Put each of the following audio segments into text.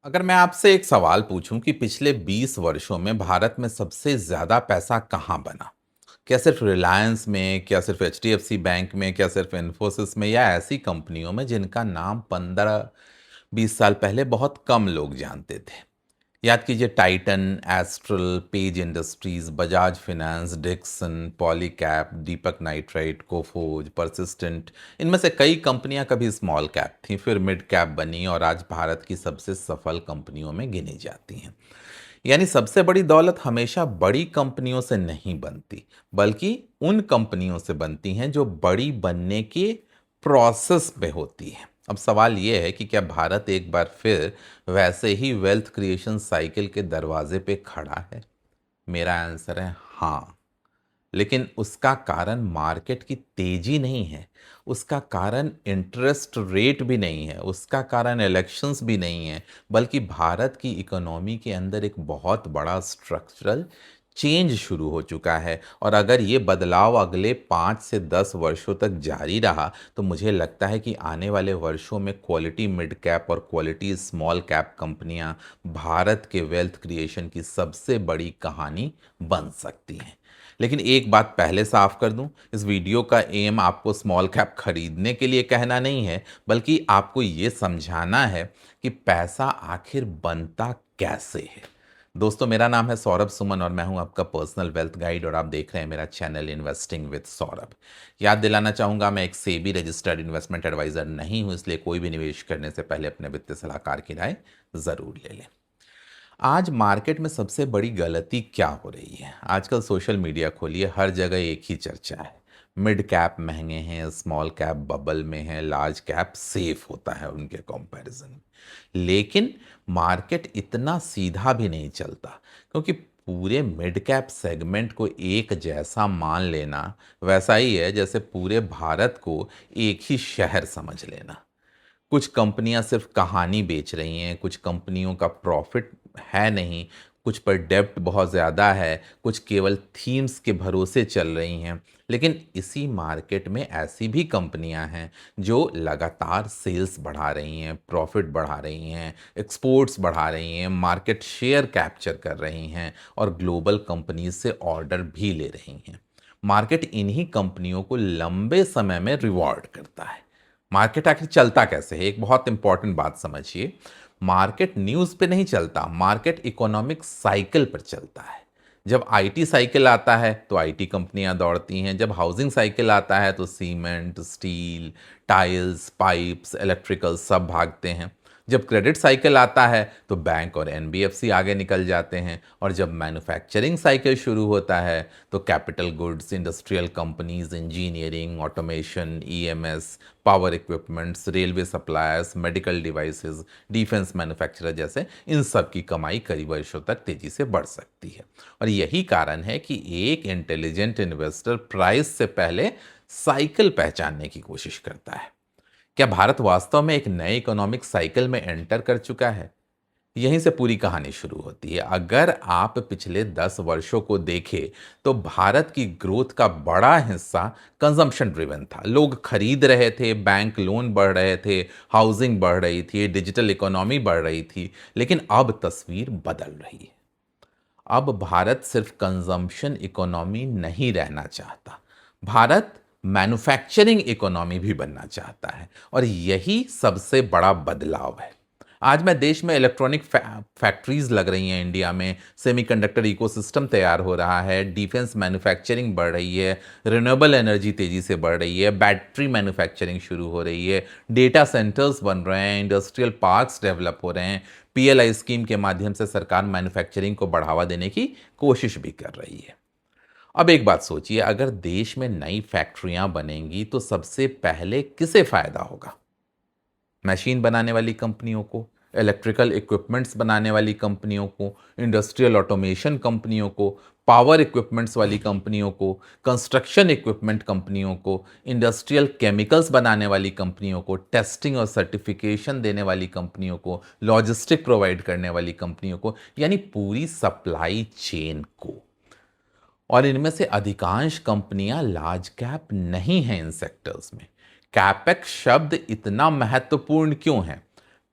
अगर मैं आपसे एक सवाल पूछूं कि पिछले 20 वर्षों में भारत में सबसे ज्यादा पैसा कहाँ बना? क्या सिर्फ रिलायंस में, क्या सिर्फ एचडीएफसी बैंक में, क्या सिर्फ इन्फोसिस में, या ऐसी कंपनियों में जिनका नाम 15-20 साल पहले बहुत कम लोग जानते थे? याद कीजिए, Titan, Astral, Page Industries, Bajaj finance, Dixon, Polycab, Deepak nitrite, Coforge, Persistent. इनमें से कई कंपनियां कभी स्मॉल कैप थीं, फिर मिड कैप बनी और आज भारत की सबसे सफल कंपनियों में गिनी जाती हैं। यानी सबसे बड़ी दौलत हमेशा बड़ी कंपनियों से नहीं बनती, बल्कि उन कंपनियों से बनती हैं जो बड़ी बनने के प्रोसेस में होती है। अब सवाल यह है कि क्या भारत एक बार फिर वैसे ही वेल्थ क्रिएशन साइकिल के दरवाजे पे खड़ा है? मेरा आंसर है हाँ। लेकिन उसका कारण मार्केट की तेजी नहीं है, उसका कारण इंटरेस्ट रेट भी नहीं है, उसका कारण इलेक्शंस भी नहीं है, बल्कि भारत की इकोनॉमी के अंदर एक बहुत बड़ा स्ट्रक्चरल चेंज शुरू हो चुका है। और अगर ये बदलाव अगले 5 से 10 वर्षों तक जारी रहा तो मुझे लगता है कि आने वाले वर्षों में क्वालिटी मिड कैप और क्वालिटी स्मॉल कैप कंपनियां भारत के वेल्थ क्रिएशन की सबसे बड़ी कहानी बन सकती हैं। लेकिन एक बात पहले साफ कर दूं, इस वीडियो का एम आपको स्मॉल कैप खरीदने के लिए कहना नहीं है, बल्कि आपको ये समझाना है कि पैसा आखिर बनता कैसे है। दोस्तों, मेरा नाम है सौरभ सुमन और मैं हूं आपका पर्सनल वेल्थ गाइड और आप देख रहे हैं मेरा चैनल इन्वेस्टिंग विद सौरभ। याद दिलाना चाहूंगा, मैं एक सेबी रजिस्टर्ड इन्वेस्टमेंट एडवाइजर नहीं हूं, इसलिए कोई भी निवेश करने से पहले अपने वित्तीय सलाहकार की राय जरूर ले लें। आज मार्केट में सबसे बड़ी गलती क्या हो रही है? आजकल सोशल मीडिया खोलिए, हर जगह एक ही चर्चा है। मिड कैप महंगे हैं, स्मॉल कैप बबल में है, लार्ज कैप सेफ होता है उनके कंपैरिजन में। लेकिन मार्केट इतना सीधा भी नहीं चलता, क्योंकि पूरे मिड कैप सेगमेंट को एक जैसा मान लेना वैसा ही है जैसे पूरे भारत को एक ही शहर समझ लेना। कुछ कंपनियां सिर्फ कहानी बेच रही हैं, कुछ कंपनियों का प्रॉफिट है नहीं, कुछ पर डेब्ट बहुत ज़्यादा है, कुछ केवल थीम्स के भरोसे चल रही हैं। लेकिन इसी मार्केट में ऐसी भी कंपनियां हैं जो लगातार सेल्स बढ़ा रही हैं, प्रॉफिट बढ़ा रही हैं, एक्सपोर्ट्स बढ़ा रही हैं, मार्केट शेयर कैप्चर कर रही हैं और ग्लोबल कंपनीज से ऑर्डर भी ले रही हैं। मार्केट इन्हीं कंपनियों को लंबे समय में रिवॉर्ड करता है। मार्केट आखिर चलता कैसे है? एक बहुत इंपॉर्टेंट बात समझिए। मार्केट न्यूज़ पे नहीं चलता, मार्केट इकोनॉमिक साइकिल पर चलता है। जब आईटी साइकिल आता है तो आईटी कंपनियां दौड़ती हैं, जब हाउसिंग साइकिल आता है तो cement, steel, tiles, pipes, electrical सब भागते हैं। जब क्रेडिट साइकिल आता है तो बैंक और एनबीएफसी आगे निकल जाते हैं, और जब मैन्युफैक्चरिंग साइकिल शुरू होता है तो capital goods, industrial companies, engineering, automation, EMS, power equipments, railway suppliers, medical devices, defence manufacturer जैसे इन सब की कमाई कई वर्षों तक तेजी से बढ़ सकती है। और यही कारण है कि एक इंटेलिजेंट इन्वेस्टर प्राइस से पहले साइकिल पहचानने की कोशिश करता है। क्या भारत वास्तव में एक नए इकोनॉमिक साइकिल में एंटर कर चुका है? यहीं से पूरी कहानी शुरू होती है। अगर आप पिछले 10 वर्षों को देखें तो भारत की ग्रोथ का बड़ा हिस्सा कंजम्पशन ड्रिवन था। लोग खरीद रहे थे, बैंक लोन बढ़ रहे थे, हाउसिंग बढ़ रही थी, डिजिटल इकोनॉमी बढ़ रही थी। लेकिन अब तस्वीर बदल रही है। अब भारत सिर्फ कंजम्पशन इकोनॉमी नहीं रहना चाहता, भारत मैन्युफैक्चरिंग इकोनॉमी भी बनना चाहता है, और यही सबसे बड़ा बदलाव है। आज मैं देश में इलेक्ट्रॉनिक फैक्ट्रीज लग रही हैं, इंडिया में सेमीकंडक्टर इकोसिस्टम तैयार हो रहा है, डिफेंस मैन्युफैक्चरिंग बढ़ रही है, रिन्यूएबल एनर्जी तेजी से बढ़ रही है, बैटरी मैन्युफैक्चरिंग शुरू हो रही है, डेटा सेंटर्स बन रहे हैं, इंडस्ट्रियल पार्क्स डेवलप हो रहे हैं। पीएलआई स्कीम के माध्यम से सरकार मैन्युफैक्चरिंग को बढ़ावा देने की कोशिश भी कर रही है। अब एक बात सोचिए, अगर देश में नई फैक्ट्रियां बनेंगी तो सबसे पहले किसे फायदा होगा? मशीन बनाने वाली कंपनियों को, इलेक्ट्रिकल इक्विपमेंट्स बनाने वाली कंपनियों को, इंडस्ट्रियल ऑटोमेशन कंपनियों को, पावर इक्विपमेंट्स वाली कंपनियों को, कंस्ट्रक्शन इक्विपमेंट कंपनियों को, इंडस्ट्रियल केमिकल्स बनाने वाली कंपनियों को, टेस्टिंग और सर्टिफिकेशन देने वाली कंपनियों को, लॉजिस्टिक प्रोवाइड करने वाली कंपनियों को, यानी पूरी सप्लाई चेन को। और इनमें से अधिकांश कंपनियां लार्ज कैप नहीं हैं इन सेक्टर्स में। कैपेक्स शब्द इतना महत्वपूर्ण क्यों है?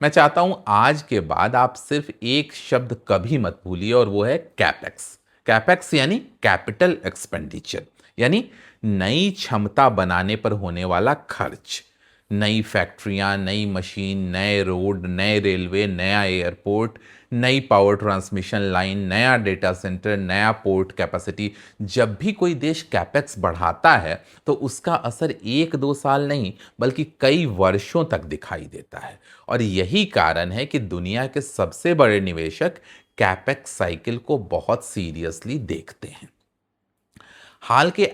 मैं चाहता हूं आज के बाद आप सिर्फ एक शब्द कभी मत भूलिए और वो है कैपेक्स। कैपेक्स यानी कैपिटल एक्सपेंडिचर, यानी नई क्षमता बनाने पर होने वाला खर्च। नई फैक्ट्रियां, नई मशीन, नए रोड, नए रेलवे, नया एयरपोर्ट, नई पावर ट्रांसमिशन लाइन, नया डेटा सेंटर, नया पोर्ट कैपेसिटी। जब भी कोई देश कैपेक्स बढ़ाता है तो उसका असर एक दो साल नहीं बल्कि कई वर्षों तक दिखाई देता है। और यही कारण है कि दुनिया के सबसे बड़े निवेशक कैपेक्स साइकिल को बहुत सीरियसली देखते हैं। हाल के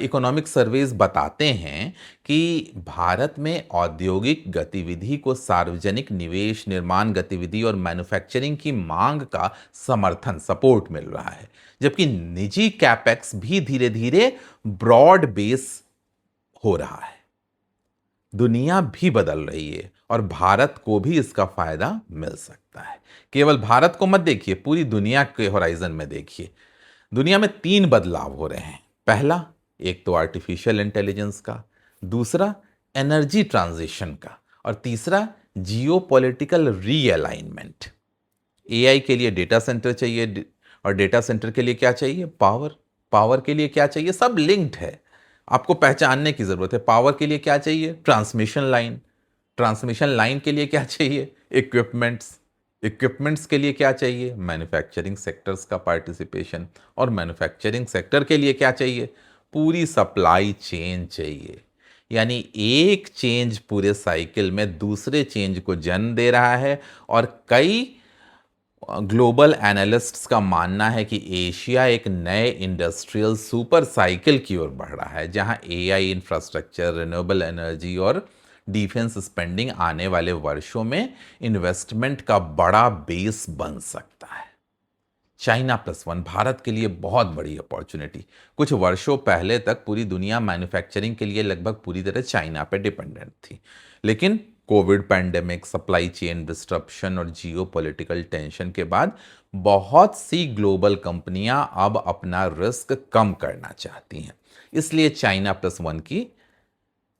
इकोनॉमिक सर्वेज बताते हैं कि भारत में औद्योगिक गतिविधि को सार्वजनिक निवेश, निर्माण गतिविधि और मैन्युफैक्चरिंग की मांग का समर्थन, सपोर्ट मिल रहा है, जबकि निजी कैपेक्स भी धीरे धीरे ब्रॉड बेस हो रहा है। दुनिया भी बदल रही है और भारत को भी इसका फायदा मिल सकता है। केवल भारत को मत देखिए, पूरी दुनिया के होराइजन में देखिए। दुनिया में तीन बदलाव हो रहे हैं। पहला, एक तो आर्टिफिशियल इंटेलिजेंस का, दूसरा एनर्जी ट्रांजिशन का, और तीसरा जियोपॉलिटिकल रीअलाइनमेंट। एआई के लिए डेटा सेंटर चाहिए, और डेटा सेंटर के लिए क्या चाहिए? पावर। पावर के लिए क्या चाहिए? सब लिंक्ड है, आपको पहचानने की जरूरत है। पावर के लिए क्या चाहिए? Transmission line. ट्रांसमिशन लाइन के लिए क्या चाहिए? इक्विपमेंट्स। इक्विपमेंट्स के लिए क्या चाहिए? मैन्युफैक्चरिंग सेक्टर्स का पार्टिसिपेशन। और मैन्युफैक्चरिंग सेक्टर के लिए क्या चाहिए? पूरी सप्लाई चेन चाहिए। यानी एक चेंज पूरे साइकिल में दूसरे चेंज को जन्म दे रहा है। और कई ग्लोबल एनालिस्ट्स का मानना है कि एशिया एक नए इंडस्ट्रियल सुपर साइकिल की ओर बढ़ रहा है, जहां एआई, इंफ्रास्ट्रक्चर, रिन्यूएबल एनर्जी और डिफेंस स्पेंडिंग आने वाले वर्षों में इन्वेस्टमेंट का बड़ा बेस बन सकता है। चाइना प्लस वन भारत के लिए बहुत बड़ी अपॉर्चुनिटी। कुछ वर्षों पहले तक पूरी दुनिया मैन्युफैक्चरिंग के लिए लगभग पूरी तरह चाइना पर डिपेंडेंट थी, लेकिन Covid pandemic, supply chain disruption और जियोपॉलिटिकल टेंशन के बाद बहुत सी ग्लोबल कंपनियां अब अपना रिस्क कम करना चाहती हैं। इसलिए चाइना प्लस वन की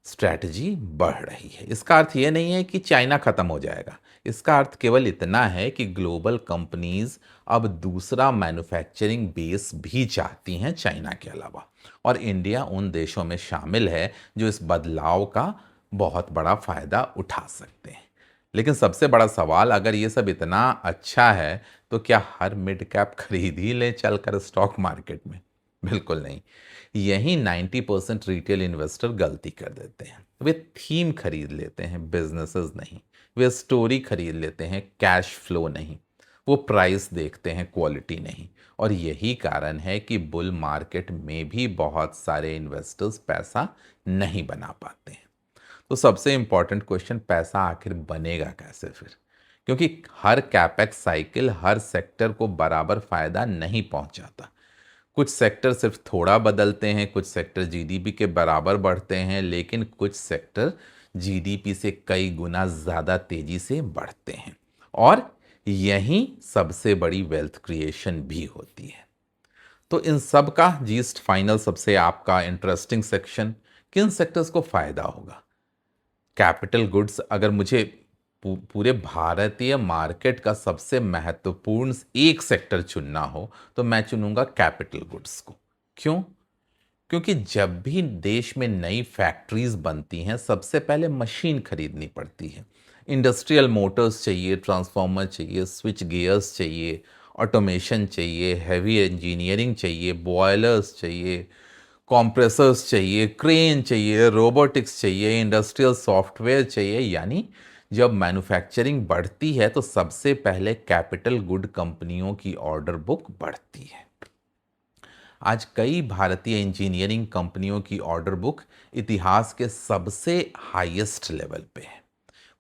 स्ट्रैटेजी बढ़ रही है। इसका अर्थ यह नहीं है कि चाइना खत्म हो जाएगा, इसका अर्थ केवल इतना है कि ग्लोबल कंपनीज अब दूसरा मैन्युफैक्चरिंग बेस भी चाहती हैं चाइना के अलावा, और इंडिया उन देशों में शामिल है जो इस बदलाव का बहुत बड़ा फायदा उठा सकते हैं। लेकिन सबसे बड़ा सवाल, अगर ये सब इतना अच्छा है तो क्या हर मिड कैप खरीद ही लें चलकर स्टॉक मार्केट में? बिल्कुल नहीं। यही 90% रिटेल इन्वेस्टर गलती कर देते हैं। वे थीम खरीद लेते हैं, बिजनेसेस नहीं। वे स्टोरी खरीद लेते हैं, कैश फ्लो नहीं। वो प्राइस देखते हैं, क्वालिटी नहीं। और यही कारण है कि बुल मार्केट में भी बहुत सारे इन्वेस्टर्स पैसा नहीं बना पाते हैं। तो सबसे इंपॉर्टेंट क्वेश्चन, पैसा आखिर बनेगा कैसे फिर? क्योंकि हर कैपेक्स साइकिल हर सेक्टर को बराबर फायदा नहीं पहुंचाता। कुछ सेक्टर सिर्फ थोड़ा बदलते हैं, कुछ सेक्टर जीडीपी के बराबर बढ़ते हैं, लेकिन कुछ सेक्टर जीडीपी से कई गुना ज़्यादा तेजी से बढ़ते हैं। और यही सबसे बड़ी वेल्थ क्रिएशन भी होती है। तो इन सब का जीस्ट फाइनल, सबसे आपका इंटरेस्टिंग सेक्शन, किन सेक्टर्स को फायदा होगा? Capital goods. अगर मुझे पूरे भारतीय मार्केट का सबसे महत्वपूर्ण एक सेक्टर चुनना हो तो मैं चुनूंगा कैपिटल गुड्स को। क्यों? क्योंकि जब भी देश में नई फैक्ट्रीज बनती हैं, सबसे पहले मशीन खरीदनी पड़ती है। इंडस्ट्रियल मोटर्स चाहिए, ट्रांसफार्मर चाहिए, स्विच गियर्स चाहिए, ऑटोमेशन चाहिए, हैवी इंजीनियरिंग चाहिए, बॉयलर्स चाहिए, कॉम्प्रेसर्स चाहिए, क्रेन चाहिए, रोबोटिक्स चाहिए, इंडस्ट्रियल सॉफ्टवेयर चाहिए। यानी जब मैन्युफैक्चरिंग बढ़ती है तो सबसे पहले कैपिटल गुड कंपनियों की ऑर्डर बुक बढ़ती है। आज कई भारतीय इंजीनियरिंग कंपनियों की ऑर्डर बुक इतिहास के सबसे हाईएस्ट लेवल पे है।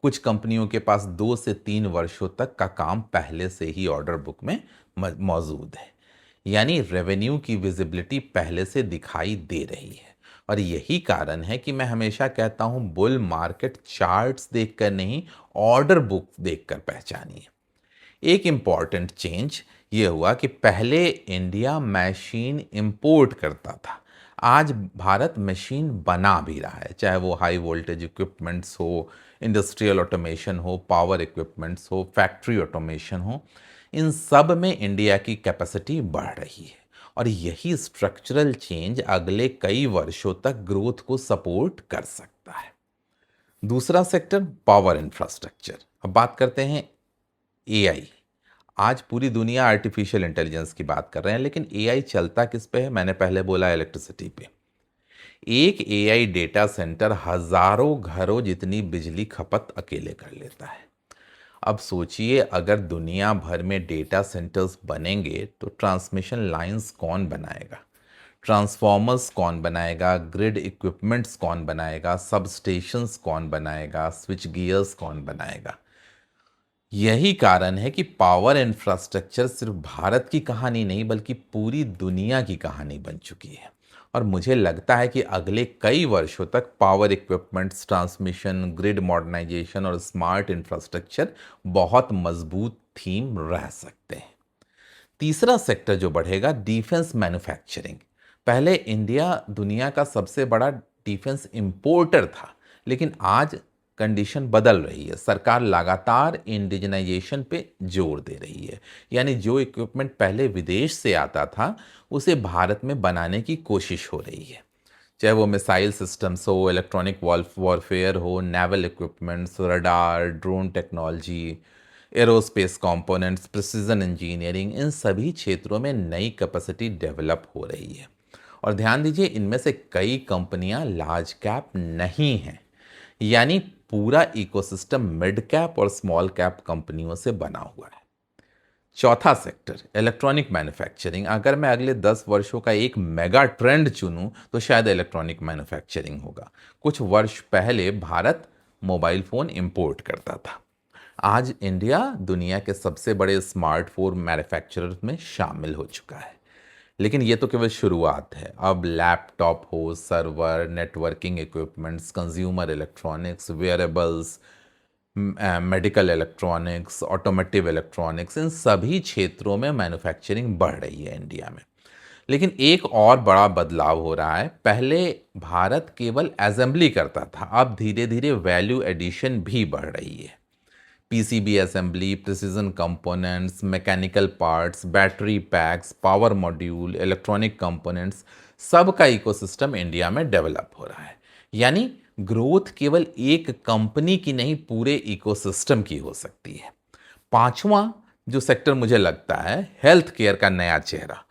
कुछ कंपनियों के पास 2 से 3 वर्षों तक का काम पहले से ही ऑर्डर बुक में मौजूद है। यानी रेवेन्यू की विजिबिलिटी पहले से दिखाई दे रही है। और यही कारण है कि मैं हमेशा कहता हूं, बुल मार्केट चार्ट्स देखकर नहीं, ऑर्डर बुक देखकर पहचानिए। एक इंपॉर्टेंट चेंज ये हुआ कि पहले इंडिया मशीन इंपोर्ट करता था, आज भारत मशीन बना भी रहा है। चाहे वो हाई वोल्टेज इक्विपमेंट्स हो, इंडस्ट्रियल ऑटोमेशन हो, पावर इक्विपमेंट्स हो, फैक्ट्री ऑटोमेशन हो, इन सब में इंडिया की कैपेसिटी बढ़ रही है और यही स्ट्रक्चरल चेंज अगले कई वर्षों तक ग्रोथ को सपोर्ट कर सकता है। दूसरा सेक्टर पावर इंफ्रास्ट्रक्चर। अब बात करते हैं एआई। आज पूरी दुनिया आर्टिफिशियल इंटेलिजेंस की बात कर रहे हैं, लेकिन एआई चलता किस पे है? मैंने पहले बोला इलेक्ट्रिसिटी पे। एक एआई डेटा सेंटर हजारों घरों जितनी बिजली खपत अकेले कर लेता है। अब सोचिए, अगर दुनिया भर में डेटा सेंटर्स बनेंगे तो ट्रांसमिशन लाइंस कौन बनाएगा, ट्रांसफॉर्मर्स कौन बनाएगा, ग्रिड इक्विपमेंट्स कौन बनाएगा, सब स्टेशंस कौन बनाएगा, स्विच गियर्स कौन बनाएगा। यही कारण है कि पावर इंफ्रास्ट्रक्चर सिर्फ भारत की कहानी नहीं बल्कि पूरी दुनिया की कहानी बन चुकी है और मुझे लगता है कि अगले कई वर्षों तक power equipments, transmission, grid modernisation और स्मार्ट इंफ्रास्ट्रक्चर बहुत मजबूत थीम रह सकते हैं। तीसरा सेक्टर जो बढ़ेगा, डिफेंस मैन्युफैक्चरिंग। पहले इंडिया दुनिया का सबसे बड़ा डिफेंस इंपोर्टर था, लेकिन आज कंडीशन बदल रही है। सरकार लगातार इंडिजनाइजेशन पे जोर दे रही है, यानी जो इक्विपमेंट पहले विदेश से आता था उसे भारत में बनाने की कोशिश हो रही है। चाहे वो मिसाइल सिस्टम्स हो, इलेक्ट्रॉनिक वॉरफेयर हो, naval equipments, radar, drone technology, aerospace components, precision engineering, इन सभी क्षेत्रों में नई कैपेसिटी डेवलप हो रही है। और ध्यान दीजिए, इनमें से कई कंपनियां लार्ज कैप नहीं हैं, यानी पूरा इकोसिस्टम मिड कैप और स्मॉल कैप कंपनियों से बना हुआ है। चौथा सेक्टर इलेक्ट्रॉनिक मैन्युफैक्चरिंग। अगर मैं अगले 10 वर्षों का एक मेगा ट्रेंड चुनूं तो शायद इलेक्ट्रॉनिक मैन्युफैक्चरिंग होगा। कुछ वर्ष पहले भारत मोबाइल फ़ोन इंपोर्ट करता था, आज इंडिया दुनिया के सबसे बड़े स्मार्टफोन मैन्युफैक्चरर में शामिल हो चुका है। लेकिन ये तो केवल शुरुआत है। अब लैपटॉप हो, server, networking equipments, consumer electronics, wearables, medical electronics, automotive electronics, इन सभी क्षेत्रों में मैन्युफैक्चरिंग बढ़ रही है इंडिया में। लेकिन एक और बड़ा बदलाव हो रहा है। पहले भारत केवल असेंबली करता था, अब धीरे धीरे वैल्यू एडिशन भी बढ़ रही है। PCB assembly, precision components, mechanical parts, battery PACS, power module, electronic components, सब का इकोसिस्टम इंडिया में डेवलप हो रहा है। यानी ग्रोथ केवल एक कंपनी की नहीं, पूरे इकोसिस्टम की हो सकती है। पांचवा जो सेक्टर मुझे लगता है, हेल्थ केयर का नया चेहरा।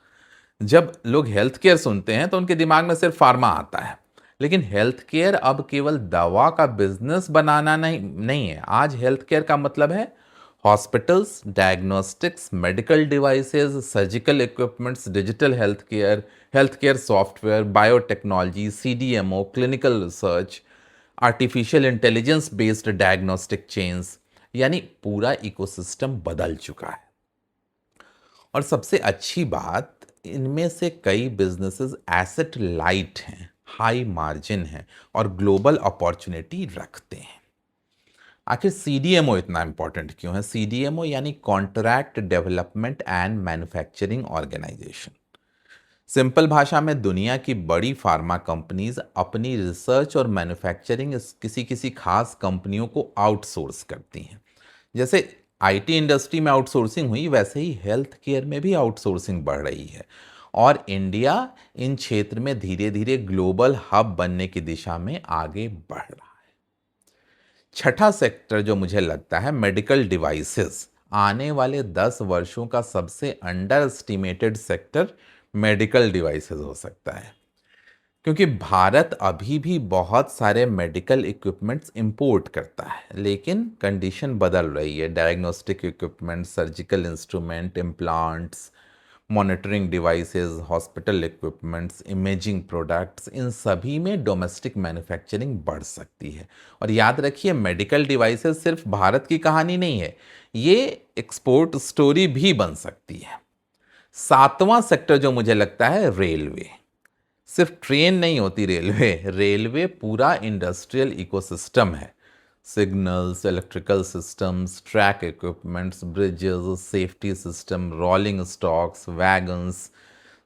जब लोग हेल्थ केयर सुनते हैं तो उनके दिमाग में सिर्फ फार्मा आता है, लेकिन हेल्थ केयर अब केवल दवा का बिजनेस बनाना नहीं है। आज हेल्थ केयर का मतलब है hospitals, diagnostics, medical devices, surgical equipments, digital health care software, biotechnology, CDMO, clinical research, artificial intelligence based diagnostic chains, यानी पूरा इकोसिस्टम बदल चुका है। और सबसे अच्छी बात, इनमें से कई बिजनेसेस एसेट लाइट हैं, हाई मार्जिन हैं और ग्लोबल अपॉर्चुनिटी रखते हैं। आखिर सीडीएमओ इतना इंपॉर्टेंट क्यों है? सीडीएमओ यानी contract development and manufacturing organisation. Simple भाषा में दुनिया की बड़ी फार्मा कंपनीज अपनी रिसर्च और मैन्युफैक्चरिंग किसी किसी खास कंपनियों को आउटसोर्स करती हैं। जैसे आईटी इंडस्ट्री में आउटसोर्सिंग हुई, वैसे ही हेल्थ केयर में भी आउटसोर्सिंग बढ़ रही है और इंडिया इन क्षेत्र में धीरे धीरे ग्लोबल हब बनने की दिशा में आगे बढ़ रहा है। छठा सेक्टर जो मुझे लगता है, मेडिकल डिवाइसेस। आने वाले 10 वर्षों का सबसे under estimated sector medical devices हो सकता है, क्योंकि भारत अभी भी बहुत सारे मेडिकल इक्विपमेंट्स इंपोर्ट करता है, लेकिन कंडीशन बदल रही है। Diagnostic equipment, surgical instrument, implants, monitoring devices, hospital equipments, imaging products, इन सभी में डोमेस्टिक मैन्युफैक्चरिंग बढ़ सकती है। और याद रखिए, मेडिकल डिवाइसेस सिर्फ भारत की कहानी नहीं है, ये एक्सपोर्ट स्टोरी भी बन सकती है। सातवां सेक्टर जो मुझे लगता है, रेलवे। सिर्फ ट्रेन नहीं होती रेलवे, रेलवे पूरा इंडस्ट्रियल इकोसिस्टम है। Signals, electrical systems, track equipments, bridges, safety system, rolling stocks, wagons,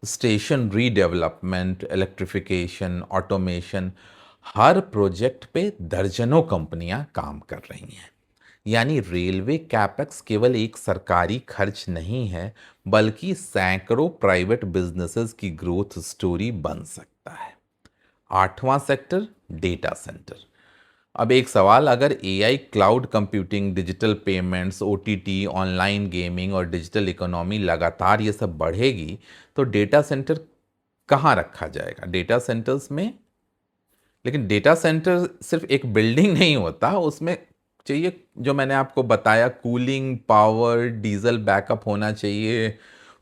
station redevelopment, electrification, automation, हर प्रोजेक्ट पे दर्जनों कंपनियां काम कर रही हैं। यानी रेलवे कैपेक्स केवल एक सरकारी खर्च नहीं है, बल्कि सैकड़ों प्राइवेट बिजनेसेस की ग्रोथ स्टोरी बन सकता है। आठवां सेक्टर, डेटा सेंटर। अब एक सवाल, अगर AI, cloud computing, digital payments, OTT, online gaming और डिजिटल इकोनॉमी लगातार ये सब बढ़ेगी, तो डेटा सेंटर कहाँ रखा जाएगा? डेटा सेंटर्स में। लेकिन डेटा सेंटर सिर्फ एक बिल्डिंग नहीं होता, उसमें चाहिए जो मैंने आपको बताया, कूलिंग, पावर, डीजल बैकअप होना चाहिए,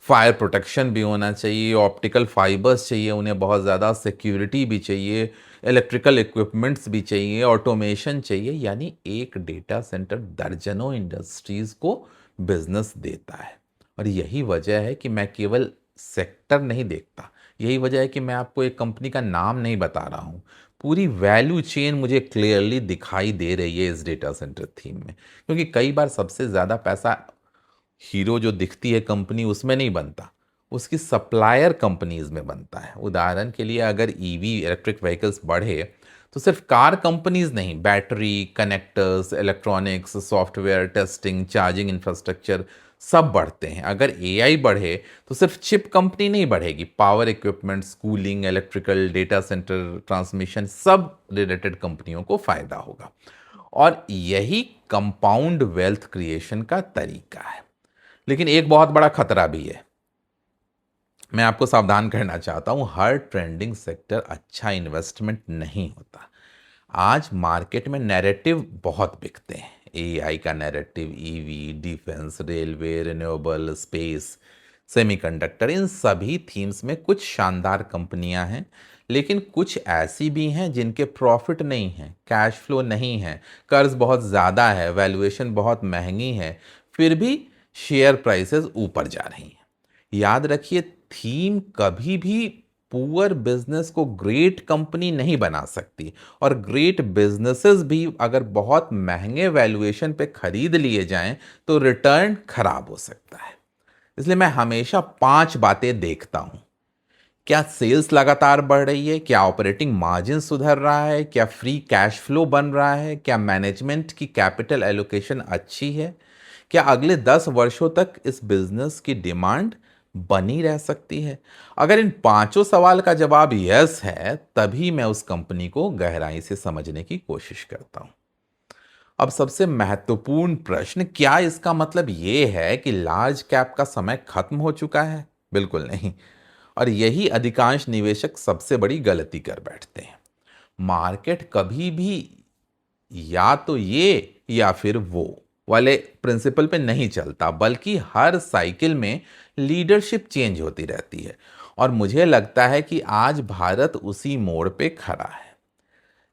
फायर प्रोटेक्शन भी होना चाहिए, ऑप्टिकल फाइबर्स चाहिए उन्हें बहुत ज़्यादा, सिक्योरिटी भी चाहिए, इलेक्ट्रिकल इक्विपमेंट्स भी चाहिए, ऑटोमेशन चाहिए। यानी एक डेटा सेंटर दर्जनों इंडस्ट्रीज़ को बिजनेस देता है। और यही वजह है कि मैं केवल सेक्टर नहीं देखता, यही वजह है कि मैं आपको एक कंपनी का नाम नहीं बता रहा हूँ, पूरी वैल्यू चेन मुझे क्लियरली दिखाई दे रही है इस डेटा सेंटर थीम में। क्योंकि कई बार सबसे ज़्यादा पैसा हीरो जो दिखती है कंपनी उसमें नहीं बनता, उसकी सप्लायर कंपनीज में बनता है। उदाहरण के लिए, अगर ईवी, इलेक्ट्रिक व्हीकल्स बढ़े तो सिर्फ कार कंपनीज नहीं, battery, connectors, electronics, software, testing, charging infrastructure सब बढ़ते हैं। अगर एआई बढ़े तो सिर्फ चिप कंपनी नहीं बढ़ेगी, power equipments, cooling, electrical, data centre, transmission, सब रिलेटेड कंपनियों को फायदा होगा। और यही कंपाउंड वेल्थ क्रिएशन का तरीका है। लेकिन एक बहुत बड़ा खतरा भी है, मैं आपको सावधान करना चाहता हूं, हर ट्रेंडिंग सेक्टर अच्छा इन्वेस्टमेंट नहीं होता। आज मार्केट में नैरेटिव बहुत बिकते हैं, एआई का narrative, EV, defence, railway, renewable, space, semiconductor, इन सभी थीम्स में कुछ शानदार कंपनियां हैं, लेकिन कुछ ऐसी भी हैं जिनके प्रॉफिट नहीं है, कैश फ्लो नहीं है, कर्ज बहुत ज़्यादा है, वैल्यूएशन बहुत महंगी है, फिर भी शेयर प्राइसेस ऊपर जा रही हैं। याद रखिए, थीम कभी भी पुअर बिजनेस को ग्रेट कंपनी नहीं बना सकती, और ग्रेट बिजनेसेस भी अगर बहुत महंगे वैल्यूएशन पे खरीद लिए जाएं तो रिटर्न खराब हो सकता है। इसलिए मैं हमेशा 5 बातें देखता हूं। क्या सेल्स लगातार बढ़ रही है? क्या ऑपरेटिंग मार्जिन सुधर रहा है? क्या फ्री कैश फ्लो बन रहा है? क्या मैनेजमेंट की कैपिटल एलोकेशन अच्छी है? क्या अगले 10 वर्षों तक इस बिजनेस की डिमांड बनी रह सकती है? अगर इन पांचों सवाल का जवाब यस है, तभी मैं उस कंपनी को गहराई से समझने की कोशिश करता हूं। अब सबसे महत्वपूर्ण प्रश्न, क्या इसका मतलब ये है कि लार्ज कैप का समय खत्म हो चुका है? बिल्कुल नहीं। और यही अधिकांश निवेशक सबसे बड़ी गलती कर बैठते हैं। मार्केट कभी भी या तो ये या फिर वो वाले प्रिंसिपल पे नहीं चलता, बल्कि हर साइकिल में लीडरशिप चेंज होती रहती है। और मुझे लगता है कि आज भारत उसी मोड़ पे खड़ा है।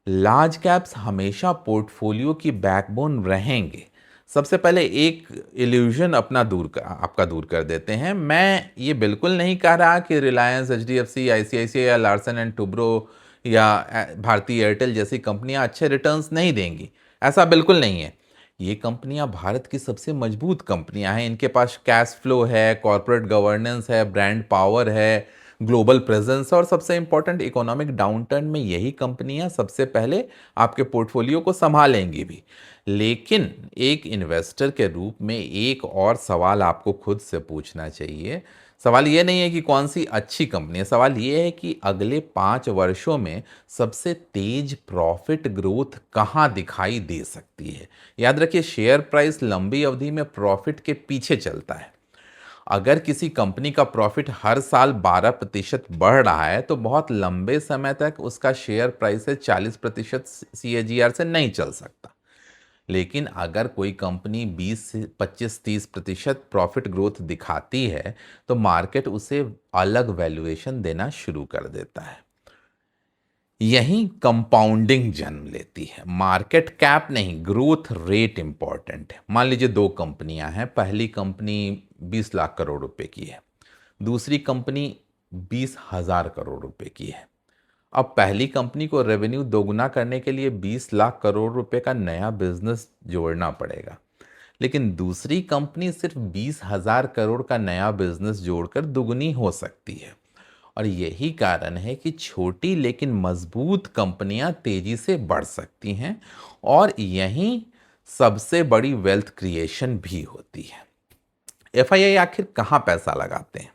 लार्ज कैप्स हमेशा पोर्टफोलियो की बैकबोन रहेंगे। सबसे पहले एक इल्यूजन आपका दूर कर देते हैं। मैं ये बिल्कुल नहीं कह रहा कि रिलायंस, एचडीएफसी, आईसीआईसीआई या लार्सन एंड टुब्रो या भारती एयरटेल जैसी कंपनियां अच्छे रिटर्न्स नहीं देंगी, ऐसा बिल्कुल नहीं है। ये कंपनियां भारत की सबसे मजबूत कंपनियां हैं, इनके पास कैश फ्लो है, कॉरपोरेट गवर्नेंस है, ब्रांड पावर है, ग्लोबल प्रेजेंस, और सबसे इंपॉर्टेंट, इकोनॉमिक डाउनटर्न में यही कंपनियां सबसे पहले आपके पोर्टफोलियो को संभालेंगी भी। लेकिन एक इन्वेस्टर के रूप में एक और सवाल आपको खुद से पूछना चाहिए। सवाल ये नहीं है कि कौन सी अच्छी कंपनी है, सवाल ये है कि अगले 5 वर्षों में सबसे तेज प्रॉफिट ग्रोथ कहाँ दिखाई दे सकती है। याद रखिए, शेयर प्राइस लंबी अवधि में प्रॉफिट के पीछे चलता है। अगर किसी कंपनी का प्रॉफिट हर साल 12% बढ़ रहा है, तो बहुत लंबे समय तक उसका शेयर प्राइस से 40% CAGR से नहीं चल सकता। लेकिन अगर कोई कंपनी 20 से 25-30% प्रॉफिट ग्रोथ दिखाती है, तो मार्केट उसे अलग वैल्यूएशन देना शुरू कर देता है। यही कंपाउंडिंग जन्म लेती है। मार्केट कैप नहीं, ग्रोथ रेट इंपॉर्टेंट है। मान लीजिए दो कंपनियां हैं, पहली कंपनी 20 लाख करोड़ रुपए की है, दूसरी कंपनी 20,000 करोड़ रुपए की है। अब पहली कंपनी को रेवेन्यू दोगुना करने के लिए 20 लाख करोड़ रुपए का नया बिजनेस जोड़ना पड़ेगा, लेकिन दूसरी कंपनी सिर्फ 20,000 करोड़ का नया बिजनेस जोड़कर दुगनी हो सकती है। और यही कारण है कि छोटी लेकिन मजबूत कंपनियां तेजी से बढ़ सकती हैं और यहीं सबसे बड़ी वेल्थ क्रिएशन भी होती है। एफआईआई आखिर कहाँ पैसा लगाते हैं?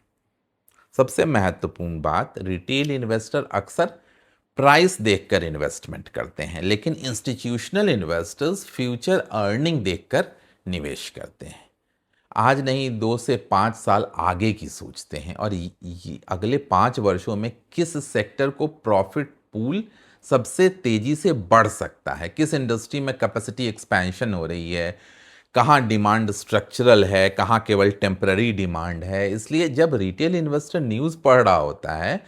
सबसे महत्वपूर्ण बात, रिटेल इन्वेस्टर अक्सर प्राइस देखकर इन्वेस्टमेंट करते हैं, लेकिन इंस्टीट्यूशनल इन्वेस्टर्स फ्यूचर अर्निंग देखकर निवेश करते हैं। आज नहीं, 2 से 5 साल आगे की सोचते हैं और अगले 5 वर्षों में किस सेक्टर को प्रॉफिट पूल सबसे तेजी से बढ़ सकता है, किस इंडस्ट्री में कैपेसिटी एक्सपेंशन हो रही है, कहाँ डिमांड स्ट्रक्चरल है, कहाँ केवल टेम्पररी डिमांड है। इसलिए जब रिटेल इन्वेस्टर न्यूज़ पढ़ रहा होता है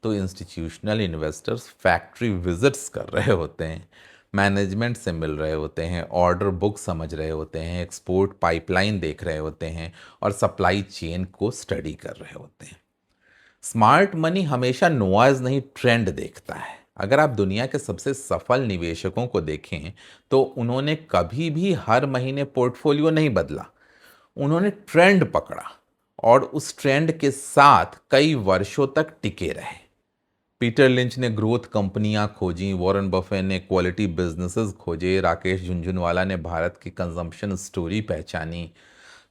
तो इंस्टीट्यूशनल इन्वेस्टर्स फैक्ट्री विजिट्स कर रहे होते हैं, मैनेजमेंट से मिल रहे होते हैं, ऑर्डर बुक समझ रहे होते हैं, एक्सपोर्ट पाइपलाइन देख रहे होते हैं और सप्लाई चेन को स्टडी कर रहे होते हैं। स्मार्ट मनी हमेशा नॉइज नहीं, ट्रेंड देखता है। अगर आप दुनिया के सबसे सफल निवेशकों को देखें तो उन्होंने कभी भी हर महीने पोर्टफोलियो नहीं बदला, उन्होंने ट्रेंड पकड़ा और उस ट्रेंड के साथ कई वर्षों तक टिके रहे। पीटर लिंच ने ग्रोथ कंपनियां खोजी, वॉरेन बफे ने क्वालिटी बिजनेसेस खोजे, राकेश झुनझुनवाला ने भारत की कंजम्पशन स्टोरी पहचानी,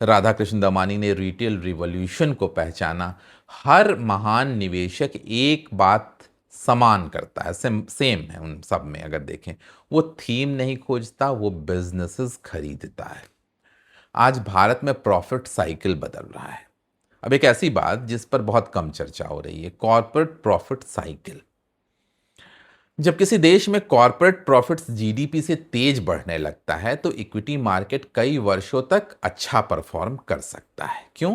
राधाकृष्ण दमानी ने रिटेल रिवॉल्यूशन को पहचाना। हर महान निवेशक एक बात समान करता है, सेम है उन सब में। अगर देखें, वो थीम नहीं खोजता, वो बिजनेसेस खरीदता है। आज भारत में प्रॉफिट साइकिल बदल रहा है। अब एक ऐसी बात जिस पर बहुत कम चर्चा हो रही है, कॉर्पोरेट प्रॉफिट साइकिल। जब किसी देश में कॉर्पोरेट प्रॉफिट्स जीडीपी से तेज बढ़ने लगता है तो इक्विटी मार्केट कई वर्षों तक अच्छा परफॉर्म कर सकता है। क्यों?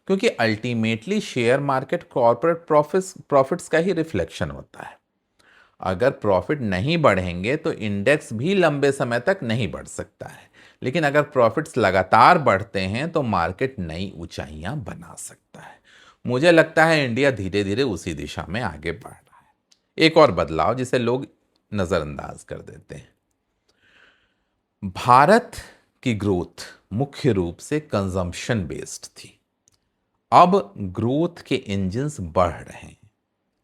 क्योंकि ultimately share market corporate profits का ही रिफ्लेक्शन होता है। अगर प्रॉफिट नहीं बढ़ेंगे तो इंडेक्स भी लंबे समय तक नहीं बढ़ सकता है, लेकिन अगर प्रॉफिट्स लगातार बढ़ते हैं तो मार्केट नई ऊंचाइयां बना सकता है। मुझे लगता है इंडिया धीरे धीरे उसी दिशा में आगे बढ़ रहा है। एक और बदलाव जिसे लोग नजरअंदाज कर देते हैं, भारत की ग्रोथ मुख्य रूप से कंजम्पशन बेस्ड थी। अब ग्रोथ के इंजन्स बढ़ रहे हैं।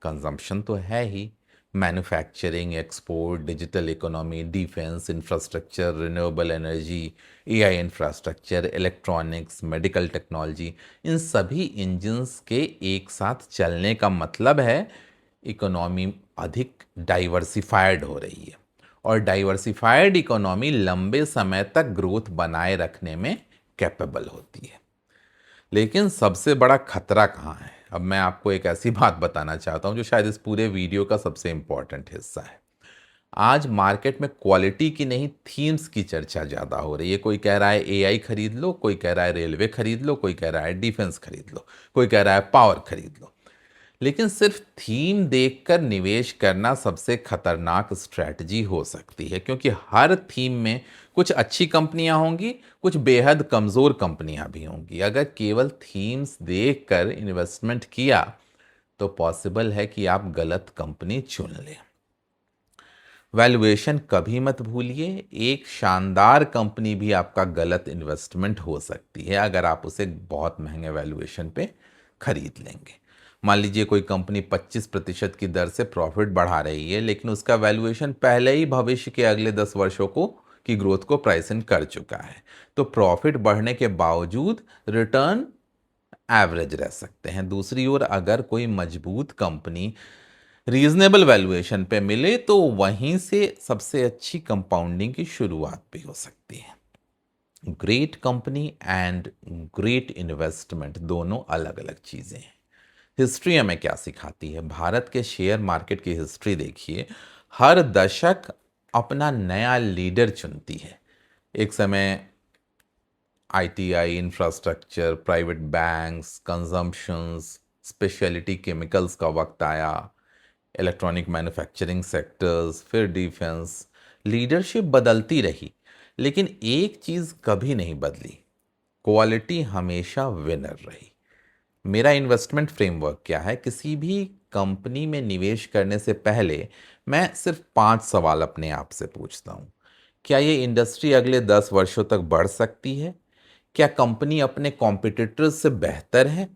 कंजम्पशन तो है ही, manufacturing, export, digital economy, defence, infrastructure, renewable energy, AI infrastructure, electronics, medical technology, इन सभी इंजन्स के एक साथ चलने का मतलब है इकोनॉमी अधिक डाइवर्सिफाइड हो रही है और डाइवर्सिफाइड इकोनॉमी लंबे समय तक ग्रोथ बनाए रखने में कैपेबल होती है। लेकिन सबसे बड़ा खतरा कहाँ है? अब मैं आपको एक ऐसी बात बताना चाहता हूँ जो शायद इस पूरे वीडियो का सबसे इंपॉर्टेंट हिस्सा है। आज मार्केट में क्वालिटी की नहीं, थीम्स की चर्चा ज़्यादा हो रही है। कोई कह रहा है एआई खरीद लो, कोई कह रहा है रेलवे खरीद लो, कोई कह रहा है डिफेंस खरीद लो, कोई कह रहा है पावर खरीद लो। लेकिन सिर्फ थीम देखकर निवेश करना सबसे खतरनाक स्ट्रैटेजी हो सकती है, क्योंकि हर थीम में कुछ अच्छी कंपनियां होंगी, कुछ बेहद कमज़ोर कंपनियां भी होंगी। अगर केवल थीम्स देखकर इन्वेस्टमेंट किया तो पॉसिबल है कि आप गलत कंपनी चुन लें। वैल्यूएशन कभी मत भूलिए, एक शानदार कंपनी भी आपका गलत इन्वेस्टमेंट हो सकती है अगर आप उसे बहुत महंगे वैल्यूएशन पे खरीद लेंगे। मान लीजिए कोई कंपनी 25% की दर से प्रॉफिट बढ़ा रही है, लेकिन उसका वैल्यूएशन पहले ही भविष्य के अगले 10 वर्षों को की ग्रोथ को प्राइस इन कर चुका है, तो प्रॉफिट बढ़ने के बावजूद रिटर्न एवरेज रह सकते हैं। दूसरी ओर अगर कोई मजबूत कंपनी रीजनेबल वैल्यूएशन पे मिले तो वहीं से सबसे अच्छी कंपाउंडिंग की शुरुआत भी हो सकती है। Great company and great investment दोनों अलग अलग चीज़ें हैं। हिस्ट्री हमें क्या सिखाती है? भारत के शेयर मार्केट की हिस्ट्री देखिए, हर दशक अपना नया लीडर चुनती है। एक समय ITI, infrastructure, private banks, consumptions, speciality chemicals का वक्त आया, इलेक्ट्रॉनिक मैन्युफैक्चरिंग सेक्टर्स, फिर डिफेंस। लीडरशिप बदलती रही, लेकिन एक चीज़ कभी नहीं बदली, क्वालिटी हमेशा विनर रही। मेरा इन्वेस्टमेंट फ्रेमवर्क क्या है? किसी भी कंपनी में निवेश करने से पहले मैं सिर्फ 5 सवाल अपने आप से पूछता हूँ। क्या ये इंडस्ट्री अगले 10 वर्षों तक बढ़ सकती है? क्या कंपनी अपने कॉम्पिटिटर्स से बेहतर है?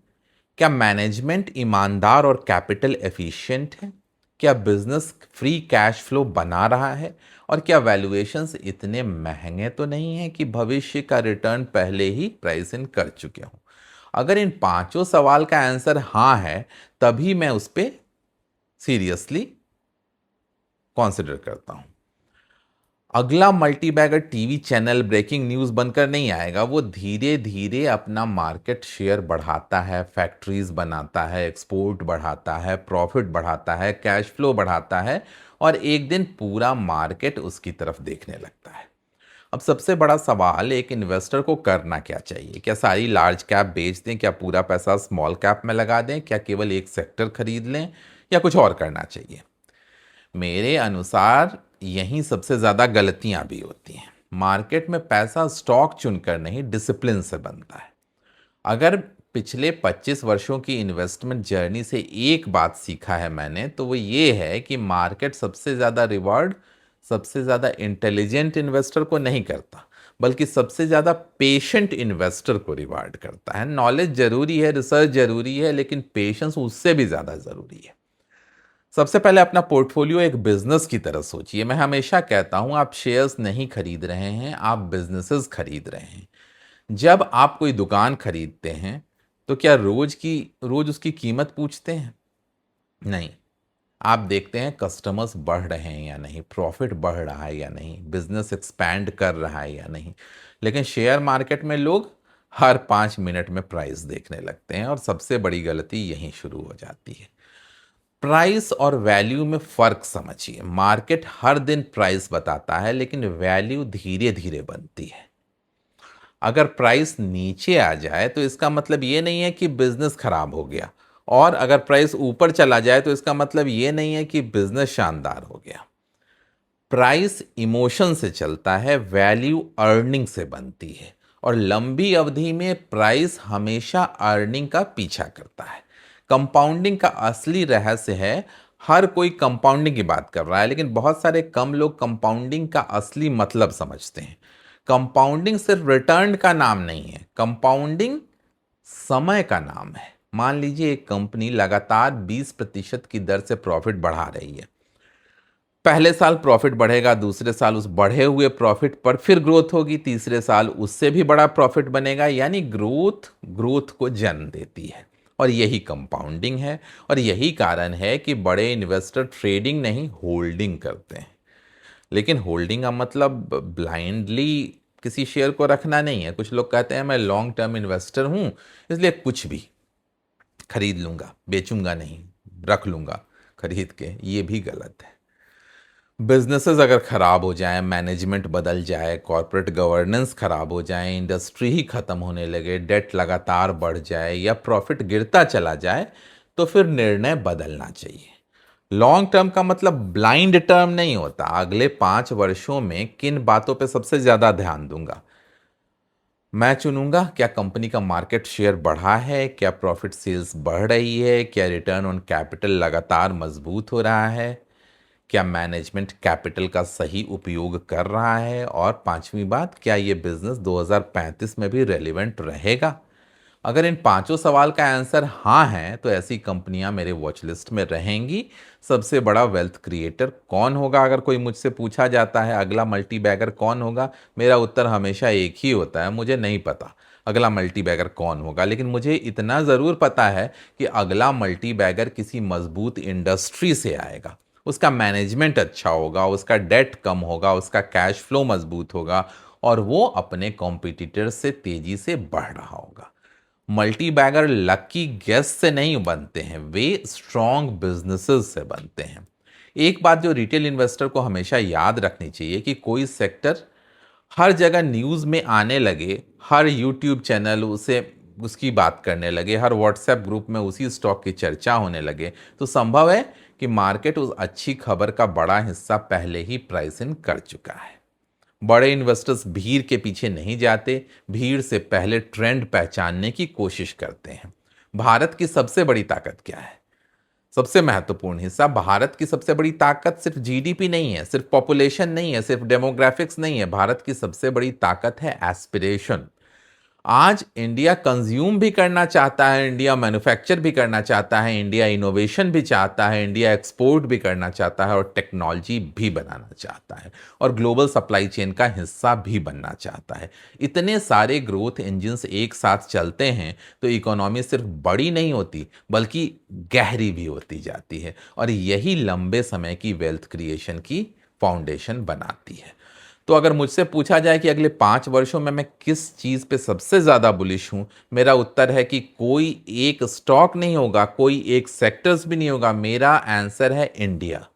क्या मैनेजमेंट ईमानदार और कैपिटल एफिशिएंट है? क्या बिजनेस फ्री कैश फ्लो बना रहा है? और क्या वैल्यूएशंस इतने महंगे तो नहीं हैं कि भविष्य का रिटर्न पहले ही प्राइस इन कर चुके हों? अगर इन पांचों सवाल का आंसर हाँ है, तभी मैं उस पर सीरियसली कॉन्सिडर करता हूं। अगला multibagger TV channel breaking news बनकर नहीं आएगा, वो धीरे धीरे अपना मार्केट शेयर बढ़ाता है, फैक्ट्रीज बनाता है, एक्सपोर्ट बढ़ाता है, प्रॉफिट बढ़ाता है, कैश फ्लो बढ़ाता है, और एक दिन पूरा मार्केट उसकी तरफ देखने लगता है। अब सबसे बड़ा सवाल एक इन्वेस्टर को करना क्या चाहिए? क्या सारी लार्ज कैप बेच दें? क्या पूरा पैसा स्मॉल कैप में लगा दें? क्या केवल एक सेक्टर खरीद लें? या कुछ और करना चाहिए? मेरे अनुसार यहीं सबसे ज़्यादा गलतियां भी होती हैं। मार्केट में पैसा स्टॉक चुनकर नहीं, डिसिप्लिन से बनता है। अगर पिछले 25 वर्षों की इन्वेस्टमेंट जर्नी से एक बात सीखा है मैंने, तो वो ये है कि मार्केट सबसे ज़्यादा रिवॉर्ड सबसे ज़्यादा इंटेलिजेंट इन्वेस्टर को नहीं करता, बल्कि सबसे ज़्यादा पेशेंट इन्वेस्टर को रिवार्ड करता है। नॉलेज जरूरी है, रिसर्च जरूरी है, लेकिन पेशेंस उससे भी ज़्यादा ज़रूरी है। सबसे पहले अपना पोर्टफोलियो एक बिजनेस की तरह सोचिए। मैं हमेशा कहता हूं, आप शेयर्स नहीं खरीद रहे हैं, आप बिजनेसेस खरीद रहे हैं। जब आप कोई दुकान खरीदते हैं, तो क्या रोज उसकी कीमत पूछते हैं? नहीं। आप देखते हैं कस्टमर्स बढ़ रहे हैं या नहीं, प्रॉफिट बढ़ रहा है या नहीं, बिजनेस एक्सपैंड कर रहा है या नहीं। लेकिन शेयर मार्केट में लोग हर 5 मिनट में प्राइस देखने लगते हैं, और सबसे बड़ी गलती यहीं शुरू हो जाती है। प्राइस और वैल्यू में फर्क समझिए। मार्केट हर दिन प्राइस बताता है, लेकिन वैल्यू धीरे धीरे बनती है। अगर प्राइस नीचे आ जाए तो इसका मतलब ये नहीं है कि बिजनेस खराब हो गया, और अगर प्राइस ऊपर चला जाए तो इसका मतलब ये नहीं है कि बिजनेस शानदार हो गया। प्राइस इमोशन से चलता है, वैल्यू अर्निंग से बनती है, और लंबी अवधि में प्राइस हमेशा अर्निंग का पीछा करता है। कंपाउंडिंग का असली रहस्य है, हर कोई कंपाउंडिंग की बात कर रहा है, लेकिन बहुत सारे कम लोग कंपाउंडिंग का असली मतलब समझते हैं। कंपाउंडिंग सिर्फ रिटर्न का नाम नहीं है, कंपाउंडिंग समय का नाम है। मान लीजिए एक कंपनी लगातार 20% की दर से प्रॉफिट बढ़ा रही है। पहले साल प्रॉफिट बढ़ेगा, दूसरे साल उस बढ़े हुए प्रॉफिट पर फिर ग्रोथ होगी, तीसरे साल उससे भी बड़ा प्रॉफिट बनेगा। यानी ग्रोथ ग्रोथ को जन्म देती है, और यही कंपाउंडिंग है। और यही कारण है कि बड़े इन्वेस्टर ट्रेडिंग नहीं, होल्डिंग करते हैं। लेकिन होल्डिंग का मतलब ब्लाइंडली किसी शेयर को रखना नहीं है। कुछ लोग कहते हैं मैं लॉन्ग टर्म इन्वेस्टर हूं, इसलिए कुछ भी खरीद लूंगा, बेचूंगा नहीं, रख लूंगा खरीद के। ये भी गलत है। बिजनेसेस अगर खराब हो जाए, मैनेजमेंट बदल जाए, कॉरपोरेट गवर्नेंस खराब हो जाए, इंडस्ट्री ही खत्म होने लगे, डेट लगातार बढ़ जाए, या प्रॉफिट गिरता चला जाए, तो फिर निर्णय बदलना चाहिए। लॉन्ग टर्म का मतलब ब्लाइंड टर्म नहीं होता। अगले 5 वर्षों में किन बातों पे सबसे ज्यादा ध्यान दूंगा? मैं चुनूंगा क्या कंपनी का मार्केट शेयर बढ़ा है, क्या प्रॉफिट सेल्स बढ़ रही है, क्या रिटर्न ऑन कैपिटल लगातार मजबूत हो रहा है, क्या मैनेजमेंट कैपिटल का सही उपयोग कर रहा है, और पांचवी बात, क्या ये बिजनेस 2035 में भी रेलिवेंट रहेगा? अगर इन पांचों सवाल का आंसर हाँ है, तो ऐसी कंपनियां मेरे वॉच लिस्ट में रहेंगी। सबसे बड़ा वेल्थ क्रिएटर कौन होगा? अगर कोई मुझसे पूछा जाता है अगला मल्टी बैगर कौन होगा, मेरा उत्तर हमेशा एक ही होता है, मुझे नहीं पता अगला मल्टी बैगर कौन होगा। लेकिन मुझे इतना ज़रूर पता है कि अगला मल्टी बैगर किसी मजबूत इंडस्ट्री से आएगा, उसका मैनेजमेंट अच्छा होगा, उसका डेट कम होगा, उसका कैश फ्लो मजबूत होगा, और वो अपने कॉम्पिटिटर से तेजी से बढ़ रहा होगा। मल्टी बैगर लकी गेस से नहीं बनते हैं, वे स्ट्रॉन्ग बिजनेसेस से बनते हैं। एक बात जो रिटेल इन्वेस्टर को हमेशा याद रखनी चाहिए कि कोई सेक्टर हर जगह न्यूज़ में आने लगे, हर यूट्यूब चैनल उसे उसकी बात करने लगे, हर व्हाट्सएप ग्रुप में उसी स्टॉक की चर्चा होने लगे, तो संभव है कि मार्केट उस अच्छी खबर का बड़ा हिस्सा पहले ही प्राइस इन कर चुका है। बड़े इन्वेस्टर्स भीड़ के पीछे नहीं जाते, भीड़ से पहले ट्रेंड पहचानने की कोशिश करते हैं। भारत की सबसे बड़ी ताकत क्या है? सबसे महत्वपूर्ण हिस्सा, भारत की सबसे बड़ी ताकत सिर्फ जीडीपी नहीं है, सिर्फ पॉपुलेशन नहीं है, सिर्फ डेमोग्राफिक्स नहीं है। भारत की सबसे बड़ी ताकत है एस्पिरेशन। आज इंडिया कंज्यूम भी करना चाहता है, इंडिया मैन्युफैक्चर भी करना चाहता है, इंडिया इनोवेशन भी चाहता है, इंडिया एक्सपोर्ट भी करना चाहता है और टेक्नोलॉजी भी बनाना चाहता है और ग्लोबल सप्लाई चेन का हिस्सा भी बनना चाहता है। इतने सारे ग्रोथ इंजन्स एक साथ चलते हैं तो इकोनॉमी सिर्फ बड़ी नहीं होती बल्कि गहरी भी होती जाती है और यही लंबे समय की वेल्थ क्रिएशन की फाउंडेशन बनाती है। तो अगर मुझसे पूछा जाए कि अगले 5 वर्षों में मैं किस चीज़ पे सबसे ज़्यादा बुलिश हूँ, मेरा उत्तर है कि कोई एक स्टॉक नहीं होगा, कोई एक सेक्टर्स भी नहीं होगा, मेरा आंसर है इंडिया।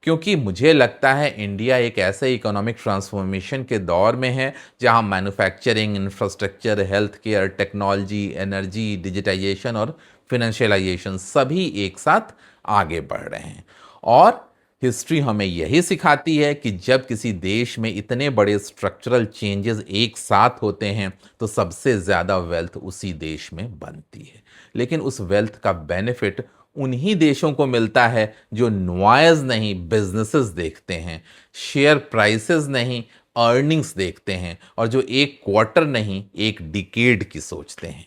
क्योंकि मुझे लगता है इंडिया एक ऐसे इकोनॉमिक ट्रांसफॉर्मेशन के दौर में है जहां manufacturing, infrastructure, health care, technology, energy, digitisation और फिनेंशियलाइजेशन सभी एक साथ आगे बढ़ रहे हैं। और हिस्ट्री हमें यही सिखाती है कि जब किसी देश में इतने बड़े स्ट्रक्चरल चेंजेस एक साथ होते हैं तो सबसे ज़्यादा वेल्थ उसी देश में बनती है। लेकिन उस वेल्थ का बेनिफिट उन्हीं देशों को मिलता है जो नुआइज नहीं बिजनेसेस देखते हैं, शेयर प्राइसेस नहीं अर्निंग्स देखते हैं और जो एक क्वार्टर नहीं एक डिकेड की सोचते हैं।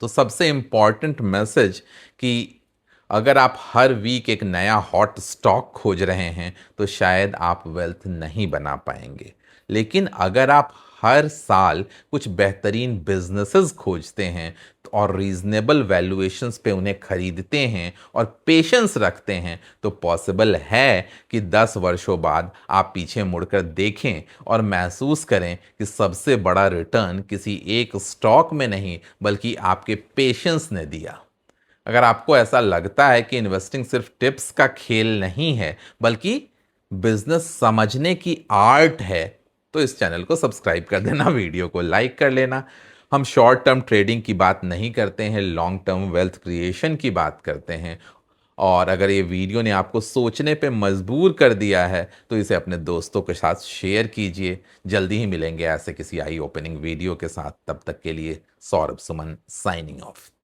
तो सबसे इम्पॉर्टेंट मैसेज कि अगर आप हर वीक एक नया हॉट स्टॉक खोज रहे हैं तो शायद आप वेल्थ नहीं बना पाएंगे। लेकिन अगर आप हर साल कुछ बेहतरीन बिजनेसेस खोजते हैं और रीजनेबल वैल्यूएशंस पे उन्हें खरीदते हैं और पेशेंस रखते हैं तो पॉसिबल है कि 10 वर्षों बाद आप पीछे मुड़कर देखें और महसूस करें कि सबसे बड़ा रिटर्न किसी एक स्टॉक में नहीं बल्कि आपके पेशेंस ने दिया। अगर आपको ऐसा लगता है कि इन्वेस्टिंग सिर्फ टिप्स का खेल नहीं है बल्कि बिजनेस समझने की आर्ट है तो इस चैनल को सब्सक्राइब कर देना, वीडियो को लाइक कर लेना। हम शॉर्ट टर्म ट्रेडिंग की बात नहीं करते हैं, लॉन्ग टर्म वेल्थ क्रिएशन की बात करते हैं। और अगर ये वीडियो ने आपको सोचने पे मजबूर कर दिया है तो इसे अपने दोस्तों के साथ शेयर कीजिए। जल्दी ही मिलेंगे ऐसे किसी आई ओपनिंग वीडियो के साथ। तब तक के लिए सौरभ सुमन साइनिंग ऑफ।